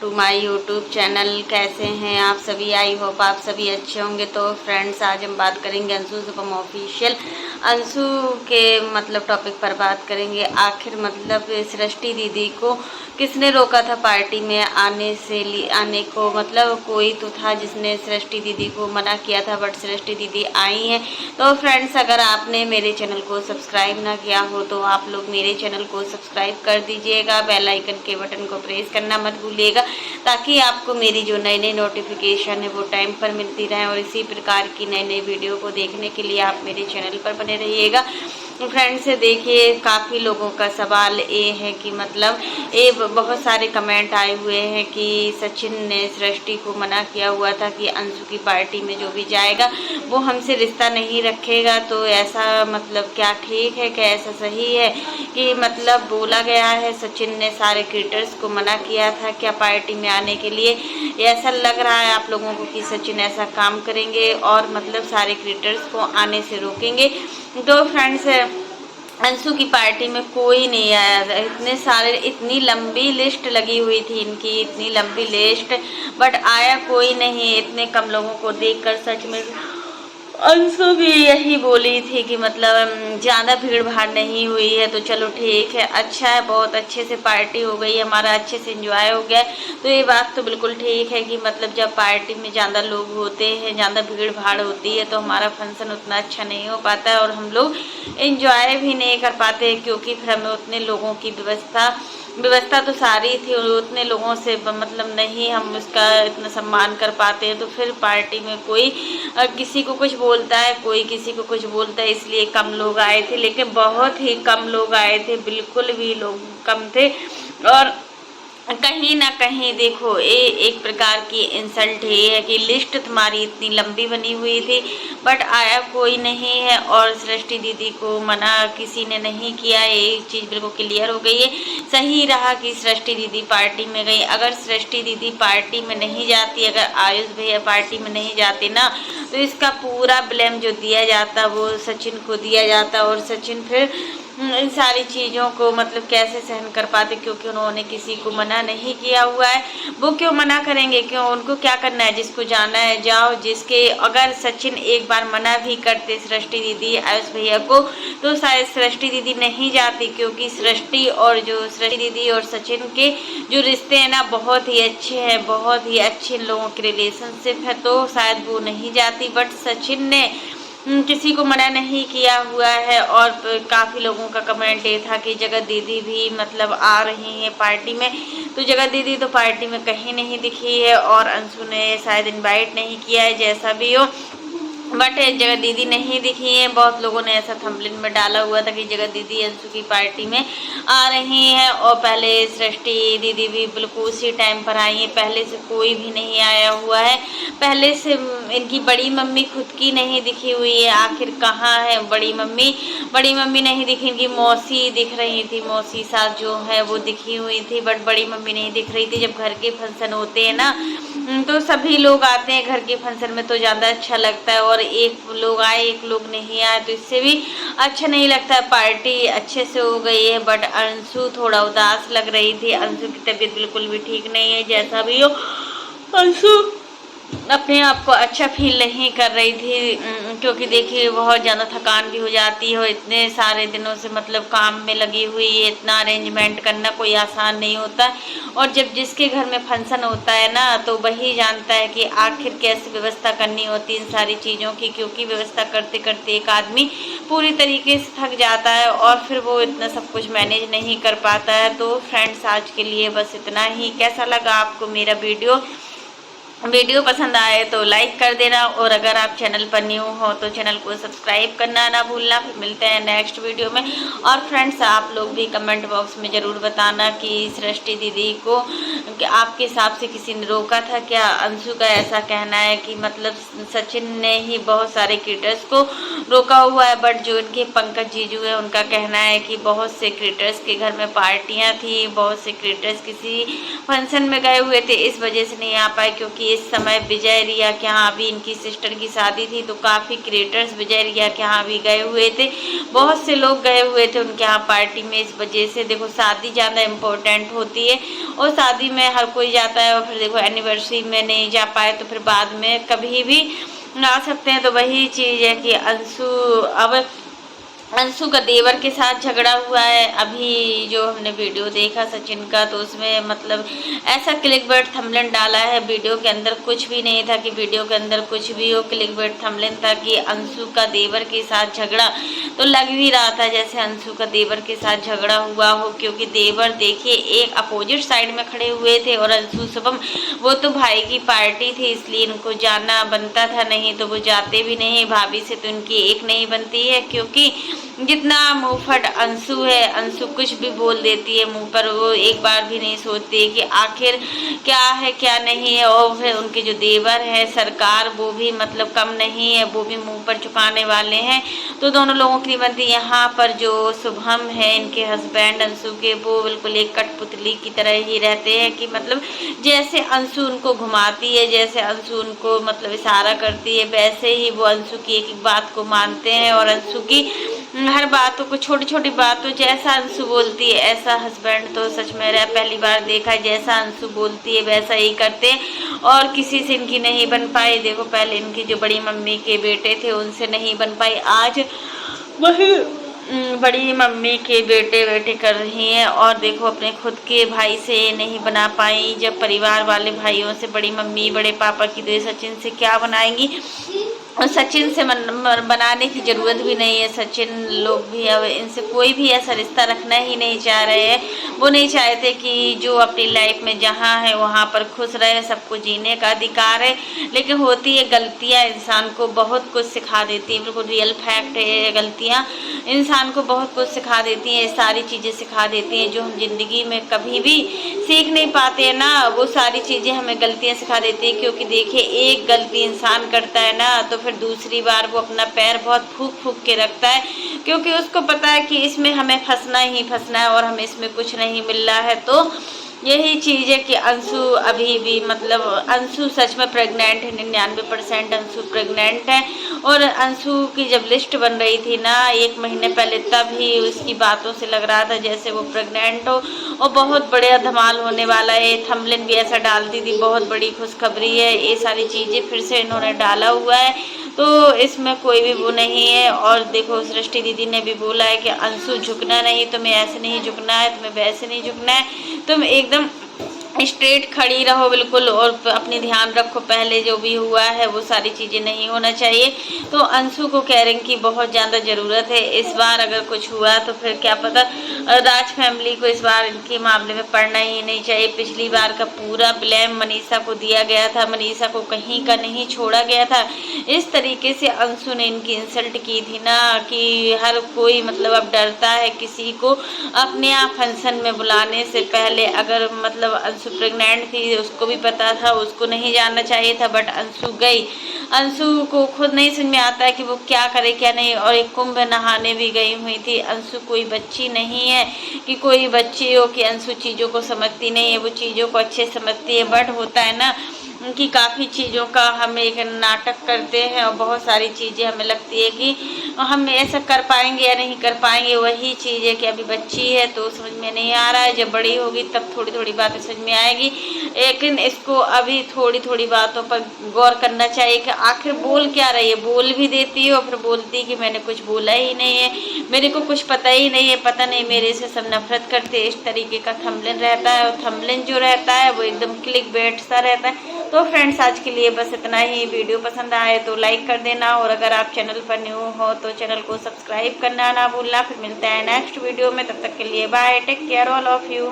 To my YouTube channel. कैसे हैं आप सभी? आई होप आप सभी अच्छे होंगे। तो फ्रेंड्स, आज हम बात करेंगे अंशु शुभम ऑफिशियल अंशु के टॉपिक पर बात करेंगे। आखिर सृष्टि दीदी को किसने रोका था पार्टी में आने को? कोई तो था जिसने सृष्टि दीदी को मना किया था, बट सृष्टि दीदी आई हैं। तो फ्रेंड्स, अगर आपने मेरे चैनल को सब्सक्राइब ना किया हो तो आप लोग मेरे चैनल को सब्सक्राइब कर दीजिएगा। बेल आइकन के बटन को प्रेस करना मत भूलिएगा, ताकि आपको मेरी जो नई नई नोटिफिकेशन है वो टाइम पर मिलती रहे। और इसी प्रकार की नई नई वीडियो को देखने के लिए आप मेरे चैनल पर बने रहिएगा। फ्रेंड्स, देखिए, काफ़ी लोगों का सवाल ये है कि बहुत सारे कमेंट आए हुए हैं कि सचिन ने सृष्टि को मना किया हुआ था कि अंशु की पार्टी में जो भी जाएगा वो हमसे रिश्ता नहीं रखेगा। तो ऐसा क्या ठीक है? क्या ऐसा सही है कि बोला गया है सचिन ने सारे क्रिएटर्स को मना किया था क्या पार्टी में आने के लिए? ऐसा लग रहा है आप लोगों को कि सचिन ऐसा काम करेंगे और सारे क्रिएटर्स को आने से रोकेंगे। तो फ्रेंड्स, अंशु की पार्टी में कोई नहीं आया। इतनी लंबी लिस्ट लगी हुई थी इनकी, इतनी लंबी लिस्ट, बट आया कोई नहीं। इतने कम लोगों को देखकर सच में अंशु भी यही बोली थी कि ज़्यादा भीड़ भाड़ नहीं हुई है तो चलो ठीक है, अच्छा है, बहुत अच्छे से पार्टी हो गई, हमारा अच्छे से एंजॉय हो गया। तो ये बात तो बिल्कुल ठीक है कि जब पार्टी में ज़्यादा लोग होते हैं, ज़्यादा भीड़ भाड़ होती है तो हमारा फंक्शन उतना अच्छा नहीं हो पाता है और हम लोग एंजॉय भी नहीं कर पाते, क्योंकि फिर हमें उतने लोगों की व्यवस्था तो सारी थी और उतने लोगों से नहीं हम उसका इतना सम्मान कर पाते हैं। तो फिर पार्टी में कोई किसी को कुछ बोलता है, कोई किसी को कुछ बोलता है, इसलिए कम लोग आए थे। लेकिन बहुत ही कम लोग आए थे, बिल्कुल भी लोग कम थे। और कहीं ना कहीं देखो, ये एक प्रकार की इंसल्ट है कि लिस्ट तुम्हारी इतनी लंबी बनी हुई थी बट आया कोई नहीं है और सृष्टि दीदी को मना किसी ने नहीं किया। ये चीज़ बिल्कुल क्लियर हो गई है। सही रहा कि सृष्टि दीदी पार्टी में गई। अगर सृष्टि दीदी पार्टी में नहीं जाती, अगर आयुष भैया पार्टी में नहीं जाते ना, तो इसका पूरा ब्लेम जो दिया जाता वो सचिन को दिया जाता और सचिन फिर इन सारी चीज़ों को कैसे सहन कर पाते, क्योंकि उन्होंने किसी को मना नहीं किया हुआ है। वो क्यों मना करेंगे? क्यों? उनको क्या करना है? जिसको जाना है जाओ। अगर सचिन एक बार मना भी करते सृष्टि दीदी आयुष भैया को, तो शायद सृष्टि दीदी नहीं जाती, क्योंकि सृष्टि दीदी और सचिन के जो रिश्ते हैं ना, बहुत ही अच्छे हैं, बहुत ही अच्छे लोगों के रिलेशनशिप है, तो शायद वो नहीं जाती। बट सचिन ने किसी को मना नहीं किया हुआ है। और काफ़ी लोगों का कमेंट ये था कि जगत दीदी भी आ रही हैं पार्टी में, तो जगत दीदी तो पार्टी में कहीं नहीं दिखी है और अंशु ने शायद इनवाइट नहीं किया है, जैसा भी हो, बट जगत दीदी नहीं दिखी है। बहुत लोगों ने ऐसा थंबनेल में डाला हुआ था कि जगत दीदी अंशु की पार्टी में आ रही हैं और पहले सृष्टि दीदी भी बिल्कुल उसी टाइम पर आई हैं। पहले से कोई भी नहीं आया हुआ है, पहले से इनकी बड़ी मम्मी खुद की नहीं दिखी हुई है। आखिर कहाँ है बड़ी मम्मी? बड़ी मम्मी नहीं दिखी, इनकी मौसी दिख रही थी, मौसी सास जो है वो दिखी हुई थी, बट बड़ी मम्मी नहीं दिख रही थी। जब घर के फंक्शन होते हैं ना, तो सभी लोग आते हैं घर के फंक्शन में तो ज़्यादा अच्छा लगता है, और एक लोग आए एक लोग नहीं आए तो इससे भी अच्छा नहीं लगता है। पार्टी अच्छे से हो गई है, बट अंशु थोड़ा उदास लग रही थी। अंशु की तबीयत बिल्कुल भी ठीक नहीं है, जैसा भी हो अंशु अपने आप को अच्छा फील नहीं कर रही थी, क्योंकि देखिए बहुत ज़्यादा थकान भी हो जाती है और इतने सारे दिनों से काम में लगी हुई है। इतना अरेंजमेंट करना कोई आसान नहीं होता, और जब जिसके घर में फंक्शन होता है ना, तो वही जानता है कि आखिर कैसे व्यवस्था करनी होती है इन सारी चीज़ों की, क्योंकि व्यवस्था करते करते एक आदमी पूरी तरीके से थक जाता है और फिर वो इतना सब कुछ मैनेज नहीं कर पाता है। तो फ्रेंड्स, आज के लिए बस इतना ही। कैसा लगा आपको मेरा वीडियो पसंद आए तो लाइक कर देना, और अगर आप चैनल पर न्यू हो तो चैनल को सब्सक्राइब करना ना भूलना। फिर मिलते हैं नेक्स्ट वीडियो में। और फ्रेंड्स, आप लोग भी कमेंट बॉक्स में ज़रूर बताना कि सृष्टि दीदी को कि आपके हिसाब से किसी ने रोका था क्या? अंशु का ऐसा कहना है कि सचिन ने ही बहुत सारे क्रिएटर्स को रोका हुआ है, बट जो इनके पंकज जीजू है उनका कहना है कि बहुत से क्रिएटर्स के घर में पार्टियाँ थी, बहुत से क्रिएटर्स किसी फंक्शन में गए हुए थे, इस वजह से नहीं आ पाए, क्योंकि कि इस समय विजय रिया के यहाँ भी इनकी सिस्टर की शादी थी, तो काफ़ी क्रिएटर्स विजय रिया के यहाँ भी गए हुए थे, बहुत से लोग गए हुए थे उनके यहाँ पार्टी में। इस वजह से देखो शादी ज़्यादा इम्पोर्टेंट होती है और शादी में हर कोई जाता है, और फिर देखो एनिवर्सरी में नहीं जा पाए तो फिर बाद में कभी भी आ सकते हैं। तो वही चीज़ है कि अंशु का देवर के साथ झगड़ा हुआ है। अभी जो हमने वीडियो देखा सचिन का, तो उसमें मतलब ऐसा क्लिकबेट थंबनेल डाला है, वीडियो के अंदर कुछ भी नहीं था कि वीडियो के अंदर कुछ भी हो, क्लिकबेट थंबनेल था कि अंशु का देवर के साथ झगड़ा। तो लग भी रहा था जैसे अंशु का देवर के साथ झगड़ा हुआ हो, क्योंकि देवर देखिए एक अपोजिट साइड में खड़े हुए थे और अंशु शुभम वो तो भाई की पार्टी थी इसलिए इनको जाना बनता था, नहीं तो वो जाते भी नहीं। भाभी से तो इनकी एक नहीं बनती है, क्योंकि जितना मुंहफट अंशु है, अंशु कुछ भी बोल देती है मुंह पर, वो एक बार भी नहीं सोचती कि आखिर क्या है क्या नहीं है। और फिर उनके जो देवर है सरकार, वो भी मतलब कम नहीं है, वो भी मुंह पर चुकाने वाले हैं। तो दोनों लोगों की बनती। यहाँ पर जो शुभम है इनके हस्बैंड अंशु के, वो बिल्कुल एक कठपुतली की तरह ही रहते हैं कि मतलब जैसे अंशु उनको घुमाती है, जैसे अंशु उनको मतलब इशारा करती है, वैसे ही वो अंशु की एक एक बात को मानते हैं और अंशु की हर बातों को, छोटी छोटी बातों, जैसा अंशु बोलती है ऐसा हस्बैंड तो सच में रहा पहली बार देखा है। जैसा अंशु बोलती है वैसा ही करते हैं और किसी से इनकी नहीं बन पाई। देखो पहले इनकी जो बड़ी मम्मी के बेटे थे उनसे नहीं बन पाई, आज वही बड़ी मम्मी के बेटे कर रही हैं। और देखो अपने खुद के भाई से नहीं बना पाई, जब परिवार वाले भाइयों से बड़ी मम्मी बड़े पापा की, तो सचिन से क्या बनाएंगी। और सचिन से बनाने की ज़रूरत भी नहीं है। सचिन लोग भी अब इनसे कोई भी ऐसा रिश्ता रखना ही नहीं चाह रहे हैं। वो नहीं चाहते कि जो अपनी लाइफ में जहाँ है वहाँ पर खुश रहे, सबको जीने का अधिकार है। लेकिन होती है गलतियाँ इंसान को बहुत कुछ सिखा देती हैं, बिल्कुल रियल फैक्ट है। गलतियाँ इंसान को बहुत कुछ सिखा देती हैं, सारी चीज़ें सिखा देती हैं जो हम ज़िंदगी में कभी भी सीख नहीं पाते हैं ना, वो सारी चीज़ें हमें गलतियाँ सिखा देती हैं। क्योंकि देखिए एक गलती इंसान करता है ना, तो फिर दूसरी बार वो अपना पैर बहुत फूक फूक के रखता है, क्योंकि उसको पता है कि इसमें हमें फंसना ही फंसना है और हमें इसमें कुछ नहीं मिल रहा है। तो यही चीज़ है कि अंशु अभी भी मतलब अंशु सच में प्रेग्नेंट है, 99% अंशु प्रेग्नेंट है। और अंशु की जब लिस्ट बन रही थी ना 1 महीने पहले, तब ही उसकी बातों से लग रहा था जैसे वो प्रेग्नेंट हो और बहुत बड़ा धमाल होने वाला है। थंबनेल भी ऐसा डालती थी बहुत बड़ी खुशखबरी है, ये सारी चीज़ें फिर से इन्होंने डाला हुआ है, तो इसमें कोई भी वो नहीं है। और देखो सृष्टि दीदी ने भी बोला है कि अंशु झुकना नहीं, तुम्हें ऐसे नहीं झुकना है, तुम्हें वैसे नहीं झुकना है, तुम एकदम स्ट्रेट खड़ी रहो बिल्कुल और अपनी ध्यान रखो, पहले जो भी हुआ है वो सारी चीज़ें नहीं होना चाहिए। तो अंशु को केयरिंग की बहुत ज़्यादा ज़रूरत है। इस बार अगर कुछ हुआ तो फिर क्या पता, राज फैमिली को इस बार इनके मामले में पड़ना ही नहीं चाहिए। पिछली बार का पूरा ब्लेम मनीषा को दिया गया था, मनीषा को कहीं का नहीं छोड़ा गया था। इस तरीके से अंशु ने इनकी इंसल्ट की थी ना कि हर कोई मतलब अब डरता है किसी को अपने यहाँ फंक्शन में बुलाने से पहले। अगर मतलब अंशु प्रेग्नेंट थी, उसको भी पता था, उसको नहीं जाना चाहिए था, बट अंशु गई। अंशु को खुद नहीं समझ में आता है कि वो क्या करे क्या नहीं, और एक कुंभ नहाने भी गई हुई थी। अंशु कोई बच्ची नहीं है कि कोई बच्ची हो कि अंशु चीज़ों को समझती नहीं है, वो चीज़ों को अच्छे समझती है। बट होता है ना कि काफ़ी चीज़ों का हम एक नाटक करते हैं और बहुत सारी चीज़ें हमें लगती है कि हम ऐसा कर पाएंगे या नहीं कर पाएंगे। वही चीज़ है कि अभी बच्ची है तो समझ में नहीं आ रहा है, जब बड़ी होगी तब थोड़ी थोड़ी बातें समझ में आएगी। लेकिन इसको अभी थोड़ी थोड़ी बातों पर गौर करना चाहिए कि आखिर बोल क्या रही है। बोल भी देती है और फिर बोलती है कि मैंने कुछ बोला ही नहीं है, मेरे को कुछ पता ही नहीं है, पता नहीं मेरे से सब नफरत करते। इस तरीके का थंबनेल रहता है और थंबनेल जो रहता है वो एकदम क्लिक बेट सा रहता है। तो फ्रेंड्स आज के लिए बस इतना ही। वीडियो पसंद आए तो लाइक कर देना, और अगर आप चैनल पर न्यू हो तो चैनल को सब्सक्राइब करना ना भूलना। फिर मिलते हैं नेक्स्ट वीडियो में, तब तक के लिए bye, take care all of you.